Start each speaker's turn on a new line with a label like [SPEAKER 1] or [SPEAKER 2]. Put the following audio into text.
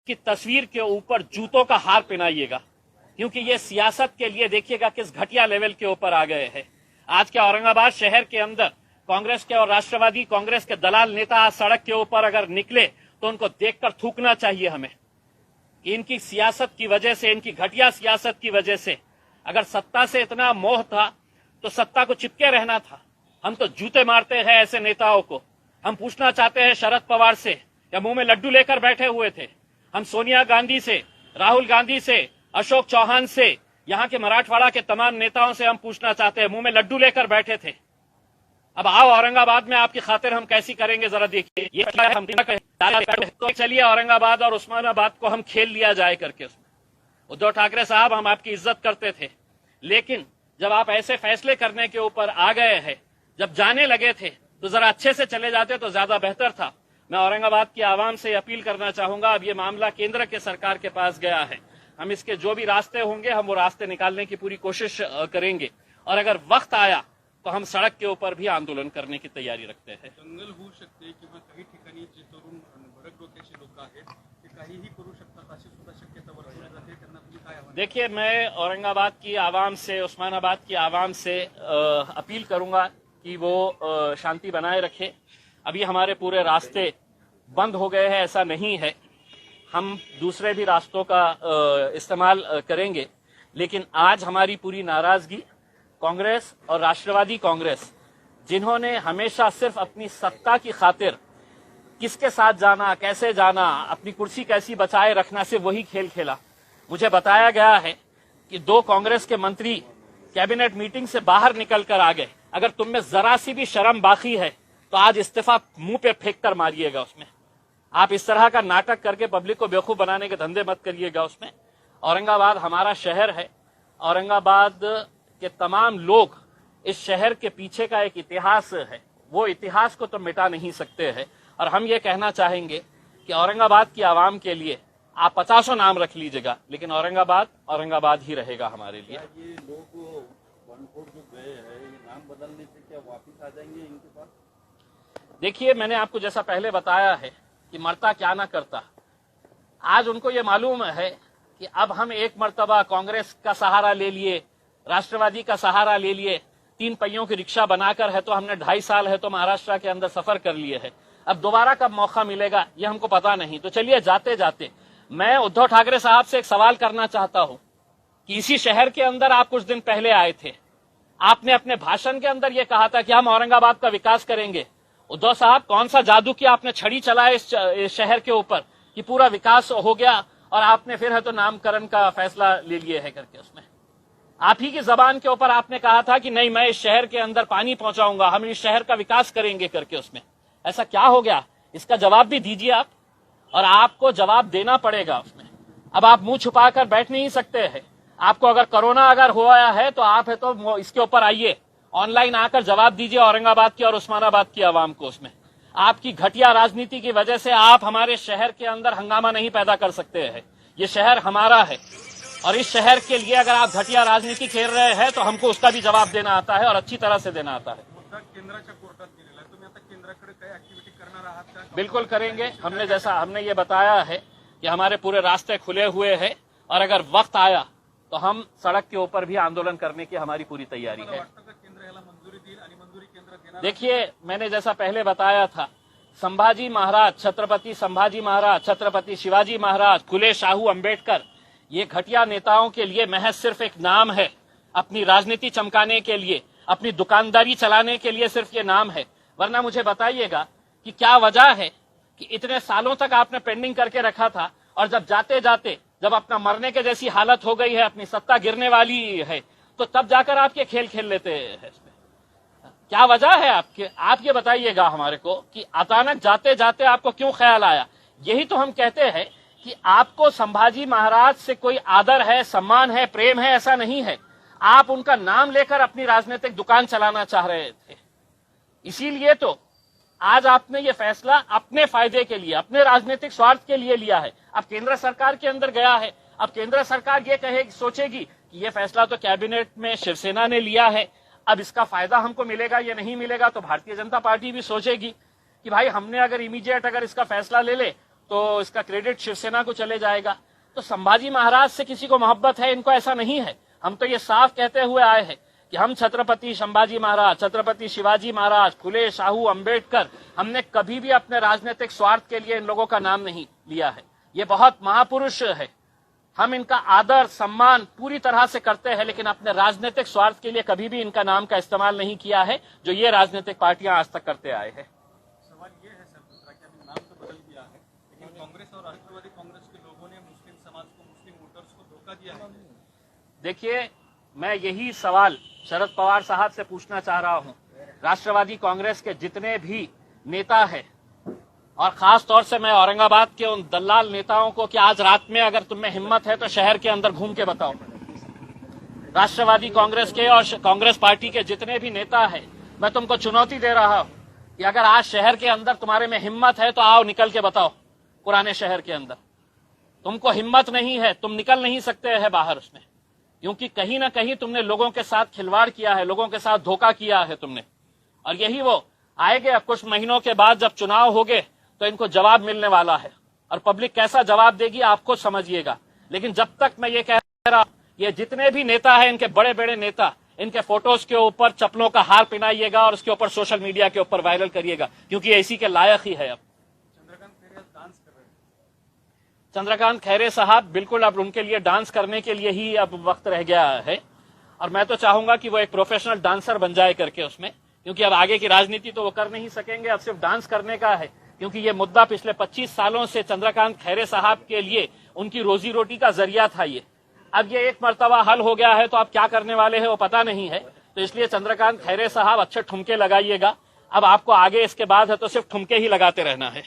[SPEAKER 1] की तस्वीर के ऊपर जूतों का हार पहनाइएगा, क्योंकि ये सियासत के लिए देखिएगा किस घटिया लेवल के ऊपर आ गए हैं। आज के औरंगाबाद शहर के अंदर कांग्रेस के और राष्ट्रवादी कांग्रेस के दलाल नेता आज सड़क के ऊपर अगर निकले तो उनको देखकर थूकना चाहिए हमें कि इनकी सियासत की वजह से, इनकी घटिया सियासत की वजह से अगर सत्ता से इतना मोह था तो सत्ता को चिपके रहना था। हम तो जूते मारते हैं ऐसे नेताओं को। हम पूछना चाहते हैं शरद पवार से, या मुंह में लड्डू लेकर बैठे हुए थे। हम सोनिया गांधी से, राहुल गांधी से, अशोक चौहान से, यहां के मराठवाड़ा के तमाम नेताओं से हम पूछना चाहते हैं, मुंह में लड्डू लेकर बैठे थे। अब आओ औरंगाबाद में आपकी खातिर हम कैसी करेंगे जरा देखिए। ये हम तो चलिए औरंगाबाद और उस्मानाबाद को हम खेल लिया जाए करके। उसमें उद्धव ठाकरे साहब, हम आपकी इज्जत करते थे, लेकिन जब आप ऐसे फैसले करने के ऊपर आ गए हैं, जब जाने लगे थे तो जरा अच्छे से चले जाते तो ज्यादा बेहतर था। मैं औरंगाबाद की आवाम से अपील करना चाहूंगा, अब ये मामला केंद्र के सरकार के पास गया है। हम इसके जो भी रास्ते होंगे हम वो रास्ते निकालने की पूरी कोशिश करेंगे, और अगर वक्त आया तो हम सड़क के ऊपर भी आंदोलन करने की तयारी रखते हैं।
[SPEAKER 2] दंगल होऊ शकते किंवा काही ठिकाणी जे तरुण भडक डोक्याचे लोक आहेत ते काहीही करू शकतात अशी सुद्धा शक्यता वर्तवली जाते, त्यांना तुम्ही काय आव्हान?
[SPEAKER 1] देखिए, मैं औरंगाबाद की आवाम से, उस्मानाबाद की आवाम से अपील करूंगा कि वो शांति बनाए रखे। अभी हमारे पूरे रास्ते बंद हो गए हैं ऐसा नहीं है, हम दूसरे भी रास्तों का इस्तेमाल करेंगे, लेकिन आज हमारी पूरी नाराजगी कांग्रेस और राष्ट्रवादी कांग्रेस, जिन्होंने हमेशा सिर्फ अपनी सत्ता की खातिर किसके साथ जाना, कैसे जाना, अपनी कुर्सी कैसी बचाए रखना, सिर्फ वही खेल खेला। मुझे बताया गया है कि 2 कांग्रेस के मंत्री कैबिनेट मीटिंग से बाहर निकल कर आ गए। अगर तुम में जरा सी भी शर्म बाकी है तो आज इस्तीफा मुंह पे फेंक कर मारिएगा उसमें। आप इस तरह का नाटक करके पब्लिक को बेवकूफ बनाने के धंधे मत करिएगा उसमें। औरंगाबाद हमारा शहर है, औरंगाबाद के तमाम लोग, इस शहर के पीछे का एक इतिहास है, वो इतिहास को तो मिटा नहीं सकते हैं। और हम ये कहना चाहेंगे कि औरंगाबाद की आवाम के लिए आप 50 नाम रख लीजिएगा, लेकिन औरंगाबाद औरंगाबाद ही रहेगा हमारे लिए।
[SPEAKER 3] ये लोग बनफोड़ जो गए हैं, ये नाम बदलने से क्या वापिस आ जाएंगे इनके पास?
[SPEAKER 1] देखिए, मैंने आपको जैसा पहले बताया है कि मरता क्या ना करता, आज उनको ये मालूम है कि अब हम एक मर्तबा कांग्रेस का सहारा ले लिए, राष्ट्रवादी का सहारा ले लिए, 3 पहियों की रिक्शा बनाकर है तो हमने 2.5 साल है तो महाराष्ट्र के अंदर सफर कर लिए है। अब दोबारा कब मौका मिलेगा ये हमको पता नहीं। तो चलिए, जाते जाते मैं उद्धव ठाकरे साहब से एक सवाल करना चाहता हूं कि इसी शहर के अंदर आप कुछ दिन पहले आए थे, आपने अपने भाषण के अंदर यह कहा था कि हम औरंगाबाद का विकास करेंगे। उद्धव साहब, कौन सा जादू किया आपने, छड़ी चलाए इस शहर के ऊपर कि पूरा विकास हो गया, और आपने फिर है तो नामकरण का फैसला ले लिए है करके। उसमें आप ही की जबान के ऊपर आपने कहा था कि नहीं, मैं इस शहर के अंदर पानी पहुंचाऊंगा, हम इस शहर का विकास करेंगे करके। उसमें ऐसा क्या हो गया, इसका जवाब भी दीजिए आप, और आपको जवाब देना पड़ेगा उसमें। अब आप मुंह छुपाकर बैठ नहीं सकते हैं। आपको अगर कोरोना अगर हुआ है तो आप है तो इसके ऊपर आइए, ऑनलाइन आकर जवाब दीजिए औरंगाबाद की और उस्मानाबाद की आवाम को। उसमें आपकी घटिया राजनीति की वजह से आप हमारे शहर के अंदर हंगामा नहीं पैदा कर सकते हैं। ये शहर हमारा है, और इस शहर के लिए अगर आप घटिया राजनीति खेल रहे हैं तो हमको उसका भी जवाब देना आता है, और अच्छी तरह से देना आता है।
[SPEAKER 2] मुद्दा केंद्राच्या कोर्टात गेलेला आहे, तुम्ही आता केंद्राकडे काही ऍक्टिव्हिटी करणार आहात का?
[SPEAKER 1] बिल्कुल करेंगे। हमने ये बताया है कि हमारे पूरे रास्ते खुले हुए हैं, और अगर वक्त आया तो हम सड़क के ऊपर भी आंदोलन करने की हमारी पूरी तैयारी है।
[SPEAKER 2] केंद्र याला मंजुरी देईल आणि मंजुरी केंद्र देणार?
[SPEAKER 1] देखिए, मैंने जैसा पहले बताया था, संभाजी महाराज, छत्रपति संभाजी महाराज, छत्रपति शिवाजी महाराज, फुले शाहू अंबेडकर, ये घटिया नेताओं के लिए महज सिर्फ एक नाम है, अपनी राजनीति चमकाने के लिए, अपनी दुकानदारी चलाने के लिए सिर्फ ये नाम है। वरना मुझे बताइएगा कि क्या वजह है कि इतने सालों तक आपने पेंडिंग करके रखा था, और जब जाते जाते जब अपना मरने के जैसी हालत हो गई है, अपनी सत्ता गिरने वाली है, तो तब जाकर आप ये खेल खेल लेते हैं। क्या वजह है आपके? आप ये बताइएगा हमारे को कि अचानक जाते जाते आपको क्यों ख्याल आया। यही तो हम कहते हैं कि आपको संभाजी महाराज से कोई आदर है, सम्मान है, प्रेम है, ऐसा नहीं है। आप उनका नाम लेकर अपनी राजनीतिक दुकान चलाना चाह रहे थे, इसीलिए तो आज आपने ये फैसला अपने फायदे के लिए, अपने राजनीतिक स्वार्थ के लिए लिया है। अब केंद्र सरकार के अंदर गया है, अब केंद्र सरकार ये कहेगी, सोचेगी कि ये फैसला तो कैबिनेट में शिवसेना ने लिया है, अब इसका फायदा हमको मिलेगा या नहीं मिलेगा। तो भारतीय जनता पार्टी भी सोचेगी कि भाई हमने अगर इमीडिएट अगर इसका फैसला ले ले तो इसका क्रेडिट शिवसेना को चले जाएगा। तो संभाजी महाराज से किसी को मोहब्बत है, इनको ऐसा नहीं है। हम तो ये साफ कहते हुए आए हैं कि हम छत्रपति संभाजी महाराज, छत्रपति शिवाजी महाराज, फुले, शाहू, अंबेडकर, हमने कभी भी अपने राजनीतिक स्वार्थ के लिए इन लोगों का नाम नहीं लिया है। ये बहुत महापुरुष है, हम इनका आदर सम्मान पूरी तरह से करते हैं, लेकिन अपने राजनीतिक स्वार्थ के लिए कभी भी इनका नाम का इस्तेमाल नहीं किया है, जो ये राजनीतिक पार्टियां आज तक करते आए हैं।
[SPEAKER 2] सवाल ये है सर दूसरा कि अभी नाम तो बदल दिया है, लेकिन कांग्रेस और राष्ट्रवादी कांग्रेस के लोगों ने मुस्लिम समाज को, मुस्लिम वोटर्स को धोखा दिया है।
[SPEAKER 1] देखिए, मैं यही सवाल शरद पवार साहब से पूछना चाह रहा हूं। राष्ट्रवादी कांग्रेस के जितने भी नेता हैं, और खास तौर से मैं औरंगाबाद के उन दलाल नेताओं को कि आज रात में अगर तुम में हिम्मत है तो शहर के अंदर घूम के बताओ। राष्ट्रवादी कांग्रेस के और कांग्रेस पार्टी के जितने भी नेता हैं, मैं तुमको चुनौती दे रहा हूं कि अगर आज शहर के अंदर तुम्हारे में हिम्मत है तो आओ, निकल के बताओ। पुराने शहर के अंदर तुमको हिम्मत नहीं है, तुम निकल नहीं सकते हैं बाहर उसमें, क्योंकि कहीं ना कहीं तुमने लोगों के साथ खिलवाड़ किया है, लोगों के साथ धोखा किया है तुमने। और यही वो आएंगे अब कुछ महीनों के बाद, जब चुनाव होंगे तो इनको जवाब मिलने वाला है, और पब्लिक कैसा जवाब देगी आप खुद समझिएगा। लेकिन जब तक मैं ये कह रहा, ये जितने भी नेता हैं, इनके बड़े बड़े नेता, इनके फोटोज के ऊपर चप्पलों का हार पहनाइएगा और उसके ऊपर सोशल मीडिया के ऊपर वायरल करिएगा, क्योंकि ये इसी के लायक ही है। अब
[SPEAKER 2] चंद्रकांत खैरे डांस कर रहे हैं।
[SPEAKER 1] चंद्रकांत खैरे साहब बिल्कुल अब उनके लिए डांस करने के लिए ही अब वक्त रह गया है, और मैं तो चाहूंगा कि वो एक प्रोफेशनल डांसर बन जाए करके उसमें, क्योंकि अब आगे की राजनीति तो वो कर नहीं सकेंगे, अब सिर्फ डांस करने का है। क्योंकि ये मुद्दा पिछले 25 सालों से चंद्रकांत खैरे साहब के लिए उनकी रोजी रोटी का जरिया था ये। अब ये एक मर्तबा हल हो गया है तो आप क्या करने वाले हैं वो पता नहीं है। तो इसलिए चंद्रकांत खैरे साहब अच्छे ठुमके लगाइएगा। अब आपको आगे इसके बाद है तो सिर्फ ठुमके ही लगाते रहना है।